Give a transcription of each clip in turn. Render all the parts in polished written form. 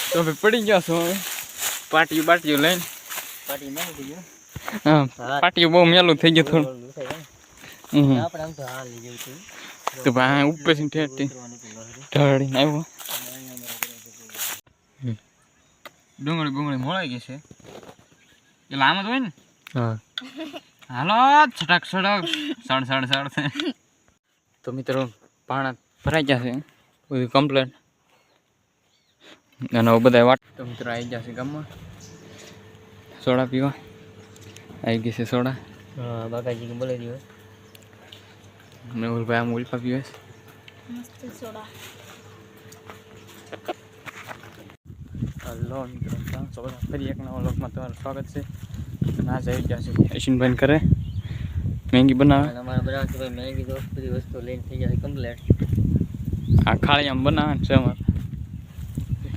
તો પડી ગયા છો હવે પાટિયું બાટિયું લઈને હા પાટિયું બહુ મેલું થઈ ગયું થોડું તો ભાઈ ઉપર ઠેઠથી ઢળીને આવ્યો ડુંગળી બુંગળી મોળાઈ ગઈ છે એટલે આમ જ હોય ને હા હાલો છટક છટક સડ તો મિત્રો પાણા ભરાઈ ગયા છે બધું કમ્પ્લેટ અને બધા વાટ તો મિત્રો આવી ગયા છે ગામમાં સોડા પીવા આવી ગઈ છે સોડા હા બાકાજી બોલાવી દીધો મેહુલભાઈ આમ ઉલ્પા પીવે છે મસ્ત સોડા હલો મિત્રો સોડા ફરી એક નવા લોકમાં તમારું સ્વાગત છે ના આવી ગયા છે અશ્વિનભાઈ કરે મેંગી બનાવે અમારે બનાવે છે ભાઈ મેંગી તો બધી વસ્તુ લઈને થઈ જાય કમ્પ્લેટ આ ખાલી આમ બનાવે છે અમારે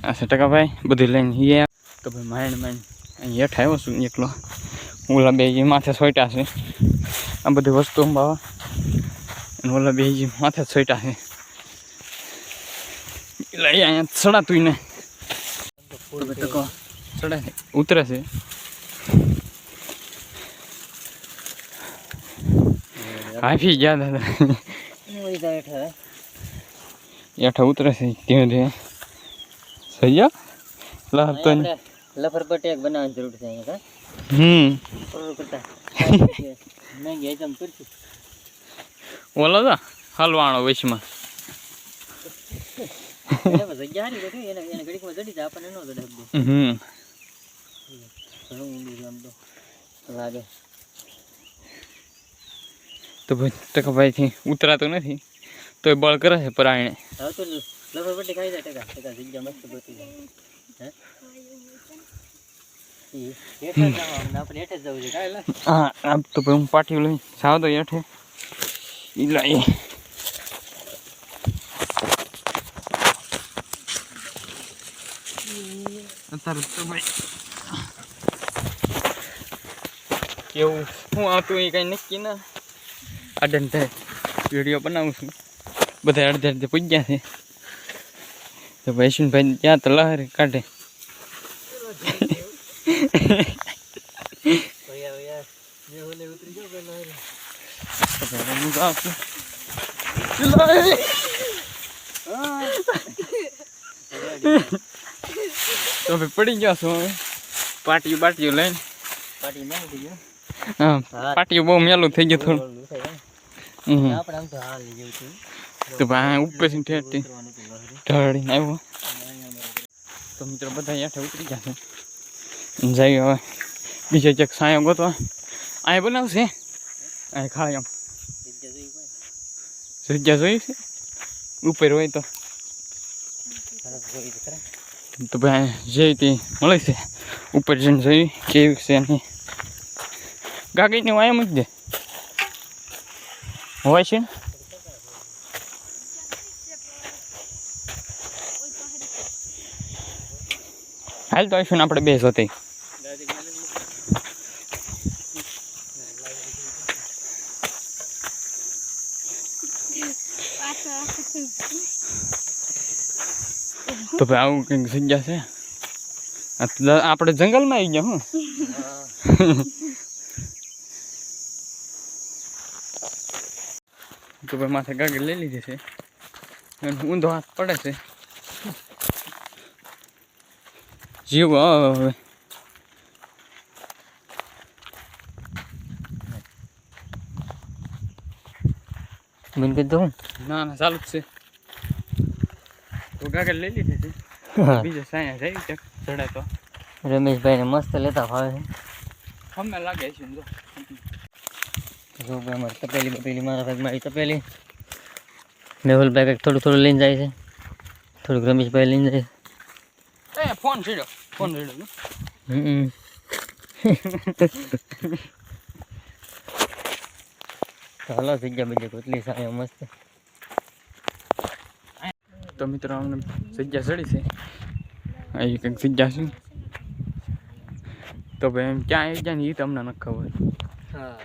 આ છે ટકાભાઈ બધી લઈને હિયા તો ભાઈ માઇન્ડ અહીં હેઠ આવ્યો છું એકલો ઓલા બે માથે સોટ્યા છે આ બધી વસ્તુ અંબાવા અને ઓલા બે માથે સોટ્યા છે એટલે અહીંયા ચડાતું ને ટકો ચડાય ઉતરે છે હાફી ગયા દાદા હેઠા ઉતરે છે ધીમે ધીમે સહી ગયા લહર તો લફરપટ્ટી એક બનાવવાની જરૂર છે અહીંયા ઓલો તો હલવાણો વચમાં લાગે તો ભાઈ ટકાભાઈ થી ઉતરાતો નથી તો એ બળ કરે છે પરાયણે લફરપટ્ટી ખાઈ જાય ટકા જગ્યા મસ્ત બચી જાય હા આમ તો ભાઈ હું પાટિયું લઈ સાવ તો હેઠે લાવી અત્યારે તો ભાઈ કેવું હું આવતું એ કઈ નક્કી ના આડન થાય વિડીયો બનાવું છું બધા અડધે અડધે પૂજ્યા છે તો વૈષ્ણભાઈ ત્યાં તો લહેર કાઢે તો પડી ગયા છો હવે પાટિયું બાટિયું લઈને હા પાટિયું બહુ મેલું થઈ ગયું થોડું તો ભાઈ ઉપર ઠેઠથી ઢળીને આવ્યો તો મિત્રો બધા હેઠે ઉતરી ગયા છે જઈ હવે બીજો ચેક સાયો ગોતવા અહીંયા બનાવશે અહીંયા ખાલી આમ જગ્યા જોઈ છે ઉપર હોય તો ભાઈ જે તે મળે છે ઉપર જઈને જોઈ કેવી છે નહીં ગાગીને વાયા મૂકી દે હોય છે ને હાલ તો આવીશું ને આપણે બે જોતી તો ભાઈ આવું કંઈક જગ્યા છે આપણે જંગલમાં આવી ગયા હું તો ભાઈ માથે ગાગર લઈ લીધી છે ઊંધો હાથ પડે છે જીવ હવે બંધ કરી દઉં ના ના ચાલુ જ છે તો ગાગર લઈ લીધી છે બીજો સાયા જઈ ચડે તો રમેશભાઈને મસ્ત લેતા ભાવે છે અમે લાગે છે જો ભાઈ અમારે તપેલી બપેલી મારા ભાઈ મારી તપેલી મેહુલભાઈ કંઈક થોડું થોડું લઈને જાય છે થોડુંક રમેશભાઈ લઈને જાય છે ફોન સીડો હાલો જગ્યા બીજી કેટલી સારી મસ્ત તો મિત્રો અમને જગ્યા ચડી છે અહીં કંઈક જગ્યા છે તો ભાઈ એમ ક્યાં આવી જાય ને એ તમને નથી ખબર હા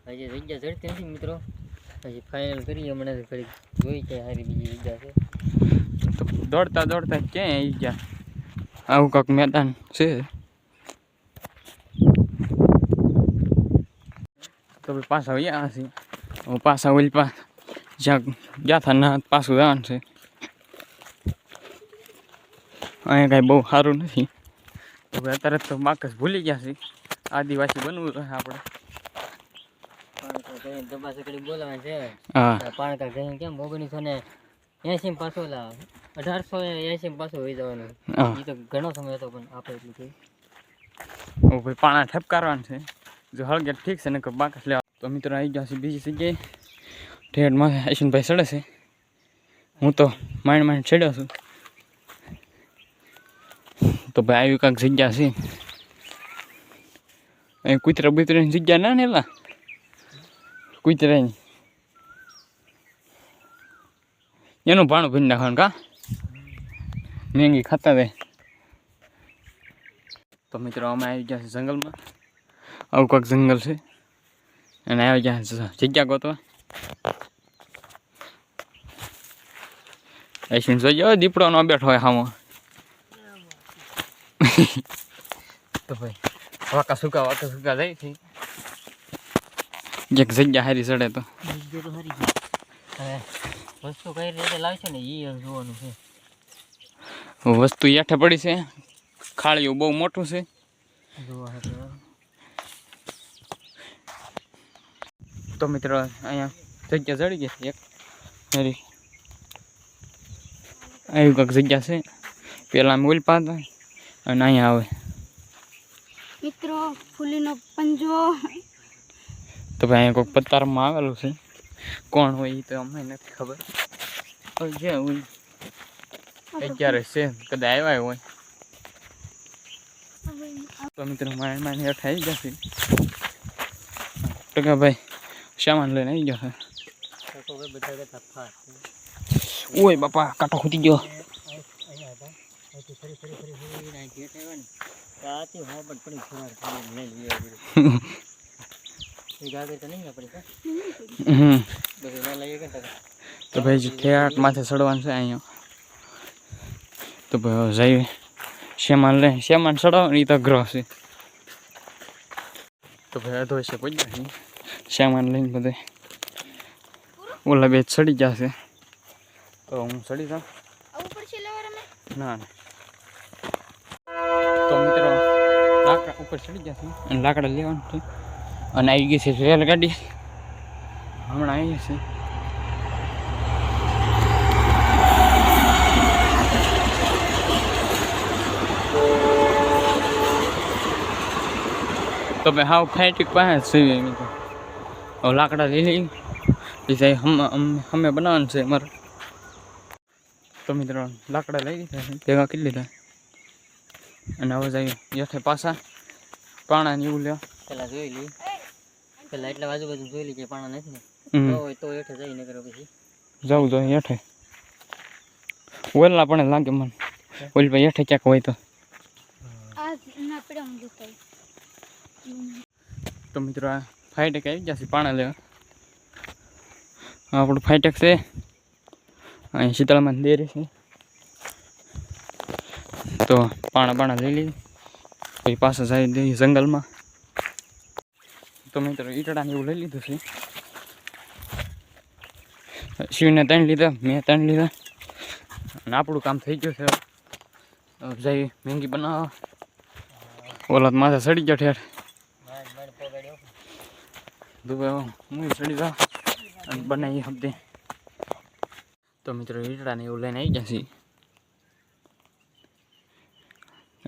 હજી જગ્યા જડતી નથી મિત્રો, હજી ફાઇનલ કરીએ હમણાં ઘડી જોઈ કે સારી બીજી જગ્યા છે. તો દોડતા દોડતા ક્યાંય આવી ગયા, આવું કાંક મેદાન છે. તો પાછા વયા હશે, પાછા ઓલી જ્યાં ગયા હતા ના પાછું જવાનું છે. અહીંયા કાંઈ બહુ સારું નથી. તો અત્યારે તો બાકસ ભૂલી ગયા છે, આદિવાસી બનવું રહે આપણે. દબા સકડી બોલાવે છે. હા પાણકા ગઈ કેમ 1980 પાછો 1880 પાછો હોઈ જવાનું. એ તો ઘણો સમય હતો પણ આપણે એટલું થયું. ભાઈ પાણા ઠપકારવાનું છે, જો હળગે ઠીક છે ને કે બાકસ લેવા. તો મિત્રો આવી ગયા છે બીજી જગ્યાએ, ઠેઠમાં અશ્વિનભાઈ ચડે છે, હું તો માંડ ચડ્યો છું. તો ભાઈ આવી કાંઈક જગ્યા છે, અહીં કૂતરા બૂતરાની જગ્યા ના ને એલા કૂતરાની એનું ભાણું ભરી નાખવાનું કા મેંગી ખાતા રહે. તો મિત્રો અમે આવી ગયા છે જંગલમાં, આવું કાંઈક જંગલ છે અને આવી ગયા છે જગ્યા ગોતવા. અશ્વિન જોઈ દીપડો નો બેઠો હોય હામો. તો ભાઈ વાકા સુકા જાય છે, એક જગ્યા હારી ચડે તો વસ્તુ કઈ રીતે લાવશે ને એ જોવાનું છે. વસ્તુ યાઠે પડી છે, ખાળીઓ બહુ મોટું છે. તો મિત્રો અહીંયા જગ્યા ચડી ગઈ છે એક હારી, આવી કાંઈક જગ્યા છે. પેલા અમે ઓલ પાતા અને અહીંયા આવે મિત્રો ફૂલીનો પંજો. તો ભાઈ અહીંયા કોઈક પત્તારમાં આવેલું છે, કોણ હોય એ તો અમને નથી ખબર. જે હોય અત્યારે છે કદાચ આવ્યા હોય. તો મિત્રો માંડ હેઠ આવી જશે. તો કે ભાઈ સામાન લઈને આવી ગયો છે. ઓય બાપા કાંટો ખૂટી ગયો. તો ભાઈ ઠેઠ માથે ચડવાનું છે અહીંયા. તો ભાઈ જઈ શેમાન લે, શેમાન ચડાવો ને એ તો ગ્રહ છે. તો ભાઈ અધો છે પહોંચ્યા છે શેમાન લઈને બધે. ઓલા બે ચડી જશે તો હું ચડી જાઉં ના. તો મિત્રો લાકડા ઉપર ચડી જશે અને લાકડા લેવાનું છે. અને આવી ગઈ છે રેલગાડી, હમણાં આવી છે. તો ભાઈ હાવ ફાઈટિક પાસે જ છે. હવે લાકડા લઈ લઈ પછી અમે બનાવવાનું છે અમારે. તો મિત્રો લાકડા લઈ લીધા છે, ભેગા કરી લીધા અને હવે જઈએ યથે પાછા પાણા ને એવું લેવા. પેલા જોઈ લઈ, પેલા એટલા આજુબાજુ જોઈ લઈ કે પાણા નથી ને હોય તો હેઠે જઈ ને કરો પછી જવું જોઈએ હેઠે. ઓલા પણ લાગે મને ઓલી ભાઈ હેઠે ક્યાંક હોય તો. તો મિત્રો આ ફાઈટેક આવી જશે પાણા લેવા. આપણું ફાઈટેક છે અહીં શીતળામાં દેરી છે. તો પાણા લઈ લઈએ પછી પાછા જાય દઈએ જંગલમાં. તો મિત્રો ઈટડાને એવું લઈ લીધું છે. શિવને 3 લીધા, મેં 3 લીધા અને આપણું કામ થઈ ગયું છે. જઈ મેંગી બનાવવા. ઓલા માથે ચડી ગયો ઠેર દુબઈ હું ચડી જાઉં અને બનાવી હપ્તે. તો મિત્રો ઈટડાને એવું લઈને આવી જશે.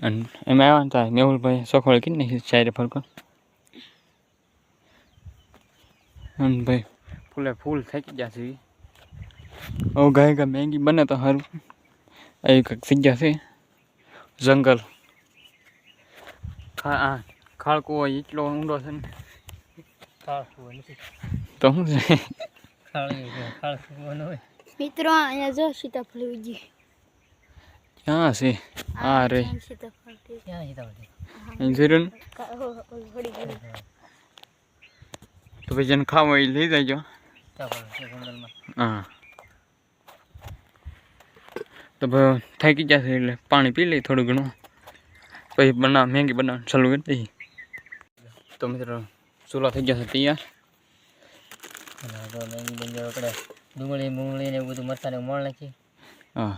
અને એમાં આવ્યા હતા મેહુલભાઈ સખોળ કીધી નાખી ચારે ફરકો. અને ભાઈ ફૂલ થાકી જશે. હવે ગાય મેંગી બને તો સારું. આવી કંઈક જગ્યા છે જંગલ. ખાળકું હોય એટલો ઊંડો છે ને. તો શું છે મિત્રો અહીંયા જો સીતાફળ ઉગી. ક્યાં છે? હા રે સીતાફળ ક્યાં સીતાફળ અહીં જોયું ને. તો ભાઈ જેને ખાવા એ લઈ જાયજો. જંગલમાં હા તો ભાઈ થાકી જશે એટલે પાણી પી લઈ થોડું ઘણું, પછી મેગી બનાવવાનું ચાલુ કરી દઈએ. તો મિત્રો ચૂલો થઈ જશે તૈયાર. મેગી બની જાય આપણે ડુંગળી ને એવું બધું મરચાં ને મોણ નાખી. હા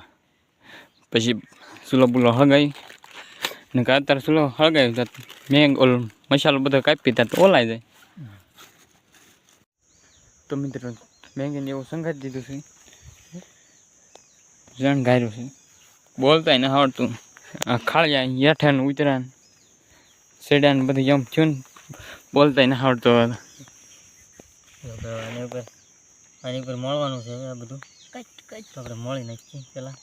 પછી ચૂલો બુલો હળગાવી ને અત્યારે ચૂલો હળગાવી તો ઓલો મસાલો બધો કાપી ત્યાં તો ઓલાઈ જાય. તો મિત્રો મેગીને એવું સંઘારી દીધું છે, જણ ગાયરું છે, બોલતા ને આવડતું. આ ખાળિયા હેઠા ને ઉતરા ને સેડા ને બધું એમ થયું ને બોલતા ને આવડતું. આની ઉપર મળવાનું છે આ બધું. તો આપણે મળી નાખીએ પેલા.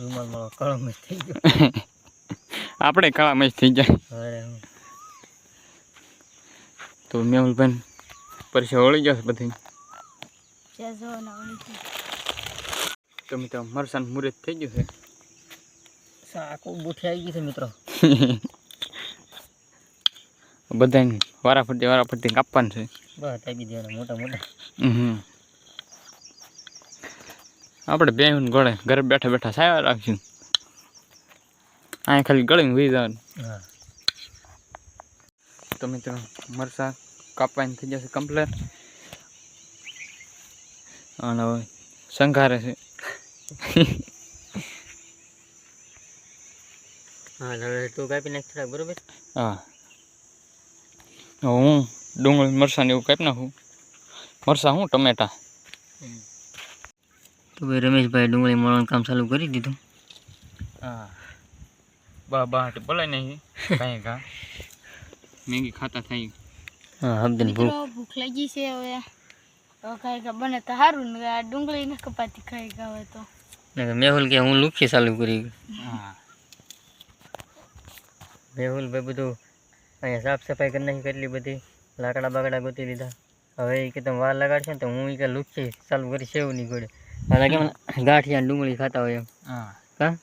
રૂમાલ મળો કળો મેચ થઈ ગયો. આપણે કાળા મેચ થઈ જાય. અરે તો મેહુલભાઈ પછી ઓળી જશે બધી. તો મિત્રો મરસાન મુરત થઈ ગયું છે. આખું બુઠી આવી ગઈ છે મિત્રો. બધાને વારાફરતી કાપવાનું છે. બસ આપી દેવાના મોટા મોટા. આપણે બેહું ગળે ઘરે બેઠા બેઠા સાયા રાખશું. અહીંયા ખાલી ગળીને હોઈ જવાનું. હા તો મિત્રો મરસા કાપવાની થઈ જશે કમ્પ્લેટ. અને હવે સંઘારે છે. હા હવે તું કાપી નાખ થોડાક બરોબર. હા હું ડુંગળી મરસાને એવું કાપી નાખું. મરસા હું ટમેટા. તો ભાઈ રમેશભાઈ ડુંગળી મળવાનું કામ ચાલુ કરી દીધું. હા બહાટ બોલાય નહીં કાંઈ ઘા મેગી ખાતા થઈ. હા હબદન ભૂખ લાગી છે હવે. ખાઈ બને તો સારું ને આ ડુંગળી ને કપાતી ખાઈ ગયા તો મેહુલ કે હું લુખી ચાલુ કરી. હા મેહુલ ભાઈ બધું અહીંયા સાફ સફાઈ કરી નાખી કેટલી બધી લાકડા બાકડા ગોતી લીધા. હવે એ કે તમે વાર લગાડશે ને તો હું કે લુખી ચાલુ કરી સેવ ની ગોળે. હાલા કેમ ગાંઠિયા ડુંગળી ખાતા હોય એમ. હા કા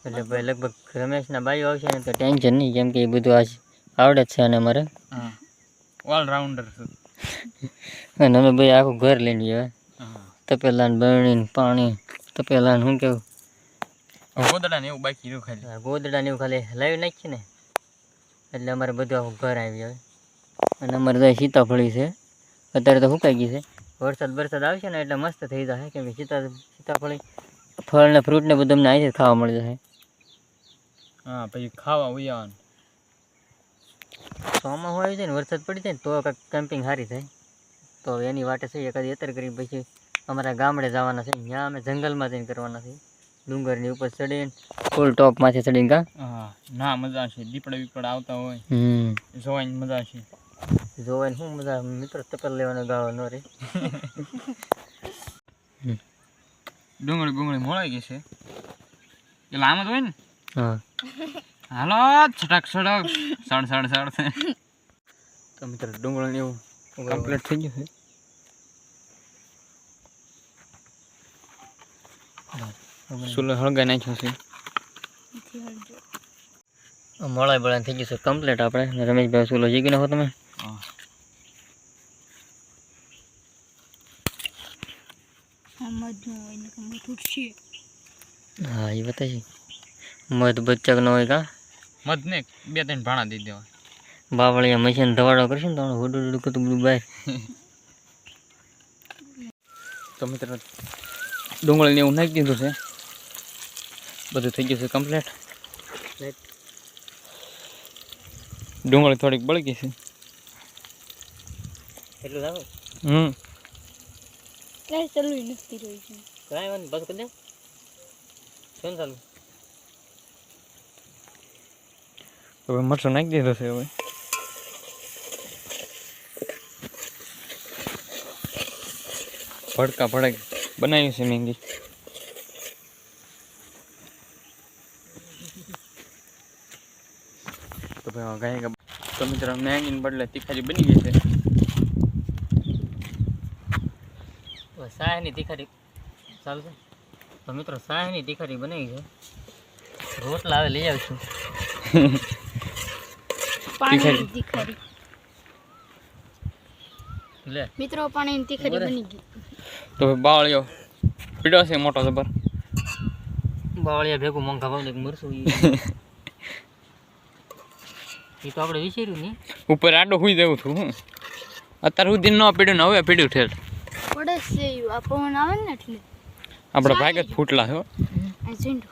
એટલે ભાઈ લગભગ રમેશના બાઈઓ આવશે ને તો ટેન્શન નહીં, કેમ કે એ બધું આ આવડે જ છે. અને અમારે હા ઓલરાઉન્ડર છે. અને અમે ભાઈ આખું ઘર લઈને ગયા. હા તપેલા ને બરણી ને પાણી તપેલા ને શું કેવું ગોદડા ને એવું બાકી રહ્યું ખાલી. ગોદડા ને એવું ખાલી લાવી નાખીએ ને એટલે અમારે બધું આખું ઘર આવી આવે. અને અમારે તો સીતાફળી છે અત્યારે તો સુકાઈ ગઈ છે. વરસાદ આવશે ને એટલે મસ્ત થઈ જશે, કેમ કે સીતાફળી ફળ ને ફ્રૂટ ને બધું અમને અહીંથી ખાવા મળી જશે. હા પછી ખાવા ઉયાવાનું ચોમાં હોય છે ને વરસાદ પડી જાય ને તો કાંઈક કેમ્પિંગ સારી થાય. તો એની વાટે છે એકાદી અત્યારે કરી પછી અમારા ગામડે જવાના છે. ત્યાં અમે જંગલમાં જઈને કરવાના છે. ડુંગરની ઉપર ચડીને ફૂલ ટોપમાંથી ચડીને કા. હા ના મજા છે. દીપડા બીપડા આવતા હોય જોવાની મજા છે. જોવાની શું મજા મિત્રો, તપેલ લેવાનો ગાળો ન રે. ડુંગળી બુંગળી મોળાઈ ગઈ છે એટલે આમ જ હોય ને. હા હાલો છટક છટક સડ તો મિત્રો ડુંગળી એવું કમ્પ્લીટ થઈ ગયું છે. સુલો હળગાઈ નાખ્યો છે. મોળાઈ થઈ ગયું છે કમ્પ્લીટ. આપણે રમેશભાઈ સુલો જીગી નાખો તમે. હા એ બતાવી મધ બચ્ચક ન હોય કા. મધ ને 2-3 ભાણા દઈ દેવા. બાવળિયા મશીન ધવાડો કરશે ને તો હુડું હુડું કતું બધું બહાર. તો મિત્રો ડુંગળી ને એવું નાખી દીધું છે. બધું થઈ ગયું છે કમ્પ્લીટ. ડુંગળી થોડીક બળી ગઈ છે. એટલું આવે કઈ ચાલુ નથી રહી છે. કાંઈ વાંધો બસ કરી દે. શું ચાલુ હવે મરચો નાખી દીધો છે. હવે ભડકા ભડક બનાવ્યું છે મેંગી. તો ભાઈ ગાય તો મિત્રો મેંગીને બદલે તીખારી બની ગઈ છે. સાહેની તીખારી ચાલુ છે. તો મિત્રો સાહેની તીખારી બનાવી છે. રોટલા હવે લઈ આવશું. પાણી તીખારી લે મિત્રો પાણી તીખારી બની ગઈ તો બાવળિયો પીડો છે મોટો જબર બાવળિયા ભેગું મોંઘા ભાવ મરશું એ તો આપણે વિચાર્યું નહીં ઉપર આડો હુઈ દેવું છું હું અત્યાર સુધી ન પીડ્યું ને હવે પીડ્યું ઠેર પડે છે આ પવન આવે ને એટલે આપણા ભાગ જ ફૂટલા છે હો. આ ઝીંડો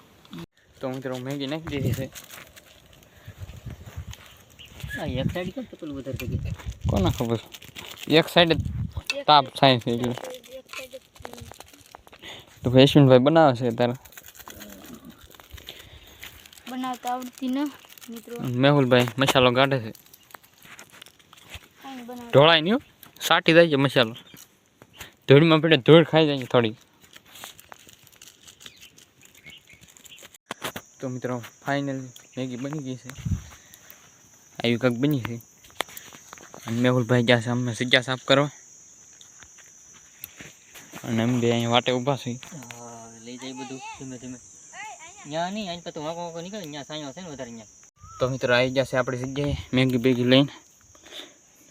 તો મિત્રો મેગી નાખી દીધી છે આ એક સાઈડ કેમ પતલું વધારે થઈ ગયું કોને ખબર એક સાઈડ તાપ થાય છે એટલે તો યશવંતભાઈ બનાવે છે ત્યારે બનાવતા આવડતી ન મિત્રો મેહુલભાઈ મસાલો કાઢે છે કાંઈ બનાવ ઢોળાય નહીં હો. સાટી જાય છે મસાલો ધૂળમાં પડે ધૂળ ખાઈ જાય છે થોડી તો મિત્રો ફાઇનલ મેગી બની ગઈ છે આવી કંઈક બની છે અને મેહુલભાઈ ગયા છે અમને સજ્જા સાફ કરવા અને એમ બે અહીંયા વાટે ઊભા છે હા લઈ જાય બધું ધીમે ધીમે ત્યાં નહીં અહીં પછી વાંકો વાંકો નીકળે ત્યાં સાંયો છે ને વધારે ત્યાં તો મિત્રો આવી જશે આપણી જગ્યાએ મેગી બેગી લઈને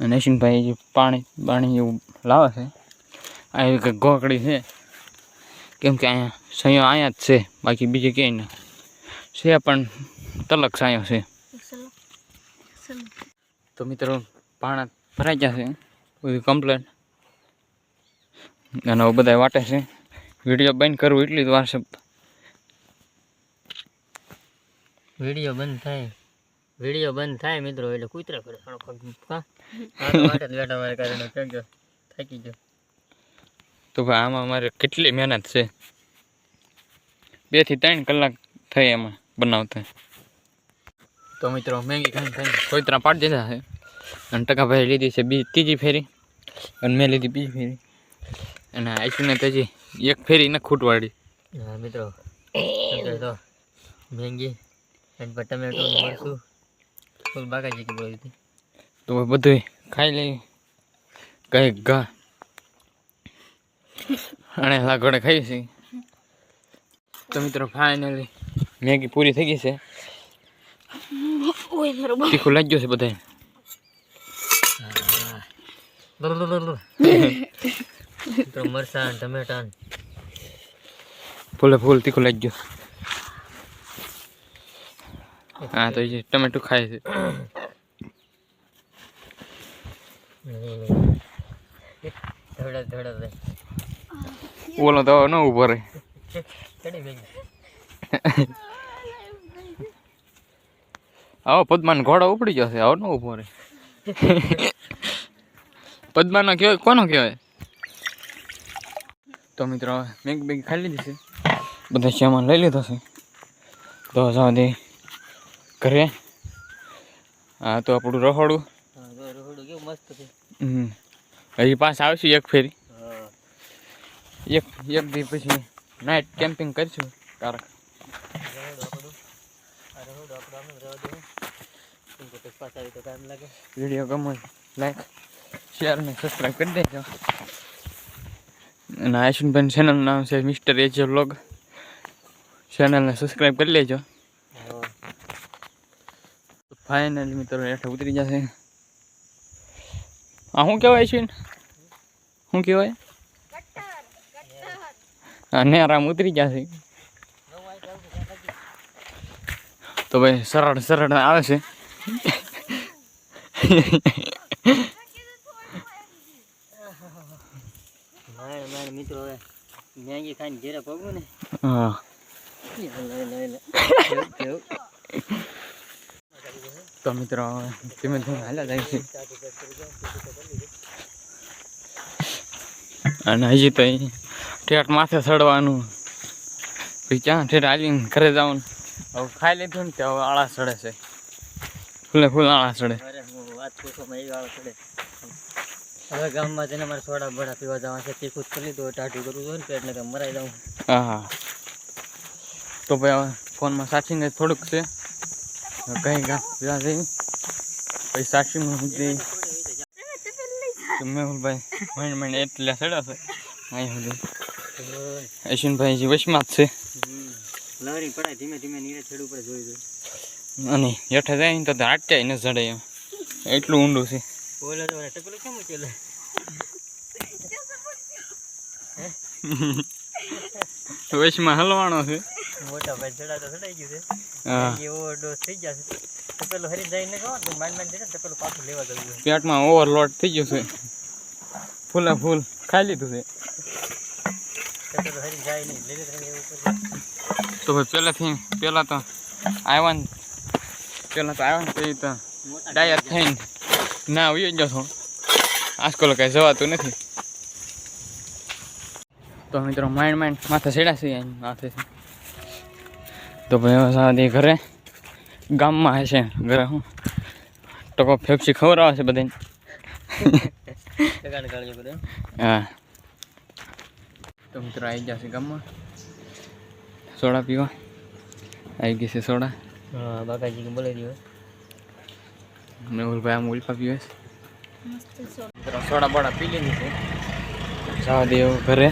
અને યશવંતભાઈ જે પાણી એવું લાવે છે આવી કંઈક ગોકડી છે કેમ કે અહીંયા સૈયો અહીંયા જ છે બાકી બીજે ક્યાંય ના છે પણ તલક સાયો છે તો મિત્રો પાણા ભરાઈ ગયા છે બધું કમ્પ્લેટ અને હવે બધા વાટે છે વિડીયો બંધ કરવું એટલી જ વાર છે વિડીયો બંધ થાય મિત્રો એટલે કૂતરા કરે હા વાટે જ બેઠા મારે કારણે કેમ કે થાકી ગયો તો ભાઈ આમાં અમારે કેટલી મહેનત છે 2 થી 3 કલાક થઈ એમાં બનાવતા તો મિત્રો મેગી ખાઈને કોઈતરા પાડી દીધા છે અને ટકાભાઈ લીધી છે ત્રીજી ફેરી અને મેં લીધી બીજી ફેરી અને આઈશું તો હજી એક ફેરી ન ખૂટવાડી હા મિત્રો તો મેંગી અને ટમેટો મરચું ફૂલ બાકાજી કે બોલી હતી તો બધું ખાઈ લઈ કઈ ઘા અને લાગોડે ખાઈ છે તો મિત્રો ફાઇનલી મેગી પૂરી થઈ ગઈ છે ઓય મારો તીખું લાગ્યું છે બધાય તો મરચાં ટમેટા ફૂલે ફૂલ તીખું લાગ્યું હા તો એ ટમેટું ખાય છે ધડા ઓલો તો ન ઉભો રહે ચડી ગઈ આવો પદ્માનો ઘોડો ઉપડી જશે આવો ન ઉભો રહે પદ્માનો કહેવાય કોનો કહેવાય તો મિત્રો મેગી બેગી ખાઈ લીધી છે બધા સામાન લઈ લીધો છે તો જવા દે ઘરે હા તો આપણું રહોડું રહોડું કેવું મસ્ત છે હજી પાછા આવશું એક ફેરી હા એક દી પછી નાઇટ કેમ્પિંગ કરીશું કારણ વિડીયો ગમે લાઈક શેર ને સબસ્ક્રાઈબ કરી દેજો અને આશુનભાઈ ચેનલનું નામ છે મિસ્ટર એજે વ્લોગ ચેનલને સબસ્ક્રાઈબ કરી લેજો ફાઇનલી મિત્રો હેઠળ ઉતરી જશે આ શું કહેવાય છે શું કહેવાય હા નેરામ ઉતરી જશે તો ભાઈ સરળ આવે છે મારા મિત્રો હવે મેગી ખાઈને ઘેરે પગું ને હા તો મિત્રો ધીમે ધીમે હાલ્યા જાય છે અને હજી તો ઠેઠ માથે ચડવાનું પછી ક્યાં ઠેઠ હાલીને ઘરે જવાનું હવે ખાઈ લીધું ને ત્યાં હવે આળા ચડે છે ફૂલે ફૂલ આળા ચડે અરે હું વાત પૂછો એવી વાળો પડે હવે ગામમાં જઈને મારે સોડા બડા પીવા જવા છે તીખું કરી લીધું ટાઢું કરવું જોઈએ ને પેટને કંઈ મરાઈ જાઉં હા હા તો ભાઈ હવે ફોનમાં સાચીને થોડુંક છે કઈ ગા પીવા જઈ પછી સાચીમાં સુધી મેહુલભાઈ મહિને એટલે ચડ્યા છે અહીં સુધી અશ્વિનભાઈ જે વશમાં જ છે લહરી પડાય ધીમે ધીમે નીરે છેડું પડે જોઈ જોઈ અને હેઠે જાય ને તો હાટ જાય ન ચડે એમ એટલું ઊંડું છે. બોલે તો મને ટપલું કેમ ચલે વચમાં હલવાનો છે. મોટા ભાઈ ચડા તો ચડાઈ ગયું છે હા એવો ડોસ થઈ જશે તો પેલું હરી જઈને કહો તો માંડ જઈને તો પેલું પાછું લેવા જવું પેટમાં ઓવરલોડ થઈ ગયું છે. ફૂલે ફૂલ ખાઈ લીધું છે. તો પેલું હરી જાય નહીં લઈ લે એવું કરે તો ભાઈ પહેલાં તો આવ્યા ને તો એ તો ડાયર થઈને ના ઉઈ ગયો છો. આજકાલ કાંઈ જવાતું નથી. તો મિત્રો માઇન્ડ માથે સેડા છે માથે. તો ભાઈ હવે સાદી ઘરે ગામમાં હશે ઘરે હું ટકો ફેફસી ખવડાવે છે બધાને. ટકાને કાઢજો બધે હા તો મિત્રો આવી ગયા છે ગામમાં સોડા પીવા. આવી ગઈ છે સોડા. હા બાકાજી કે બોલાવી દીધો મેહુલભાઈ આમ ઉલ્પા પીવે છે. મસ્ત સોડા. મિત્રો સોડા બોડા પી લીધી છે. જવા દે ઘરે.